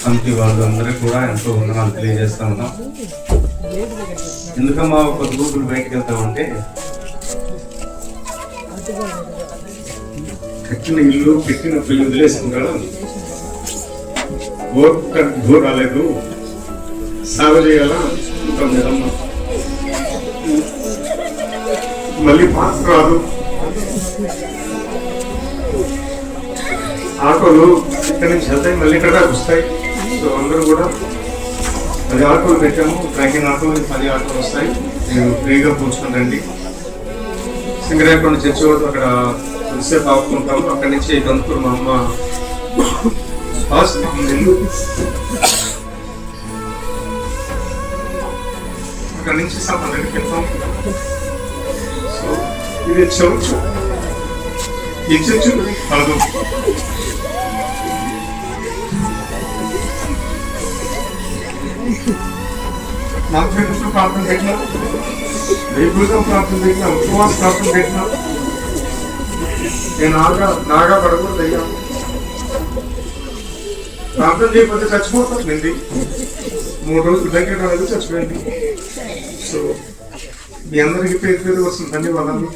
సమితి వాళ్ళందరికీ కూడా ఎంతో వందనాలు తెలియజేస్తా ఉన్నాం. ఎందుకమ్మా ఒక గ్రూపులు బయటకు వెళ్తామంటే కట్టిన ఇల్లు పెట్టిన పిల్లలు వదిలేసుకుంటాడు. ఓ రాలేదు, సేవ చేయాలా ఉంటాం. మళ్ళీ పాస్ రాదు, ఆటోలు ఇక్కడి నుంచి వెళ్తాయి, మళ్ళీ ఇక్కడ వస్తాయి. సో అందరూ కూడా 10 ఆటోలు పెట్టాము, ట్రాకింగ్ ఆటోలు 10 ఆటోలు వస్తాయి. మీరు ఫ్రీగా కూర్చుంటండి. సింగరాయకొండ చర్చి వద్ద అక్కడ కొద్దిసేపు ఆపుకుంటాము. అక్కడి నుంచి గంతూరు మా అమ్మ అక్కడి నుంచి దగ్గరికి వెళ్తాం. సో ఇది చర్చ్, ఈ చర్చ్ కాదు. మంత్రులు ప్రార్థన పెట్టినా, రేపుగా ప్రార్థన పెట్టినా, ఉపవాస ప్రార్థన పెట్టినా నేను నాగా పడకూడదు అయ్యా. ప్రార్థన చేయకపోతే చచ్చిపోతాను. 3 రోజులు దగ్గర అనేది చచ్చిపోయింది. సో మీ అందరికీ పేరు వస్తుంది. ధన్యవాదాలు.